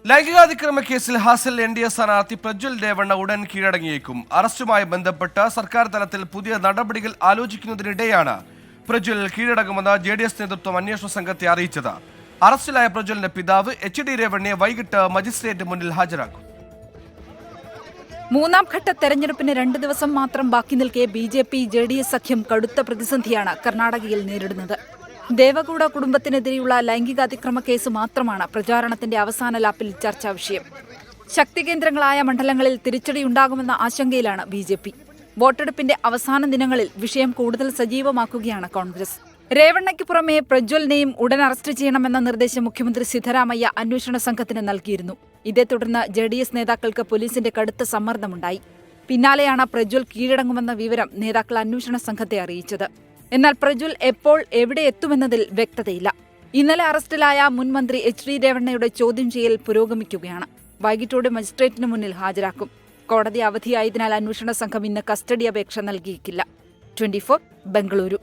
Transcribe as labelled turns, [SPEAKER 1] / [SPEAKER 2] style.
[SPEAKER 1] ലൈംഗികാതിക്രമ കേസിൽ hazel NDA സ്ഥാനാർത്ഥി പ്രജ്വൽ രേവണ്ണ ഉടൻ കീഴടങ്ങിയേക്കും. അറസ്റ്റുമായി ബന്ധപ്പെട്ട് സർക്കാർ തലത്തിൽ പുതിയ നടപടികൾ ആലോചിക്കുന്നതിനിടെയാണ് പ്രജ്വൽ കീഴടങ്ങുമെന്ന് JDS നേതൃത്വം അന്വേഷണ സംഘത്തെ അറിയിച്ചത്. അറസ്റ്റിലായ പ്രജ്വലിന്റെ പിതാവ് HD രേവണ്ണയെ വൈകിട്ട് മജിസ്ട്രേറ്റ് മുന്നിൽ ഹാജരാക്കും.
[SPEAKER 2] മൂന്നാം ഘട്ട തെരഞ്ഞെടുപ്പിന് 2 ദിവസം മാത്രം ബാക്കി നിൽക്കെ BJP-JDS സഖ്യം കടുത്ത പ്രതിസന്ധിയാണ് കർണാടകയിൽ നേരിടുന്നത്. ദേവഗൌഡ കുടുംബത്തിനെതിരെയുള്ള ലൈംഗികാതിക്രമ കേസ് മാത്രമാണ് പ്രചാരണത്തിന്റെ അവസാന ലാപ്പിൽ ചർച്ചാ വിഷയം. ശക്തികേന്ദ്രങ്ങളായ മണ്ഡലങ്ങളിൽ തിരിച്ചടിയുണ്ടാകുമെന്ന ആശങ്കയിലാണ് BJP. വോട്ടെടുപ്പിന്റെ അവസാന ദിനങ്ങളിൽ വിഷയം കൂടുതൽ സജീവമാക്കുകയാണ് കോൺഗ്രസ്. രേവണ്ണയ്ക്ക് പുറമെ പ്രജ്വലിനെയും ഉടൻ അറസ്റ്റ് ചെയ്യണമെന്ന നിർദ്ദേശം മുഖ്യമന്ത്രി സിദ്ധരാമയ്യ അന്വേഷണ സംഘത്തിന് നൽകിയിരുന്നു. ഇതേ തുടർന്ന് JDS നേതാക്കൾക്ക് പോലീസിന്റെ കടുത്ത സമ്മർദ്ദമുണ്ടായി. പിന്നാലെയാണ് പ്രജ്വൽ കീഴടങ്ങുമെന്ന വിവരം നേതാക്കൾ അന്വേഷണ സംഘത്തെ അറിയിച്ചത്. എന്നാൽ പ്രജ്വൽ എപ്പോൾ എവിടെ എത്തുമെന്നതിൽ വ്യക്തതയില്ല. ഇന്നലെ അറസ്റ്റിലായ മുൻ മന്ത്രി HD രേവണ്ണയുടെ ചോദ്യം ചെയ്യൽ പുരോഗമിക്കുകയാണ്. വൈകിട്ടോടെ മജിസ്ട്രേറ്റിന് മുന്നിൽ ഹാജരാക്കും. കോടതി അവധിയായതിനാൽ അന്വേഷണ സംഘം ഇന്ന് കസ്റ്റഡി അപേക്ഷ നൽകിയിട്ടില്ല. 24 ബംഗളൂരു.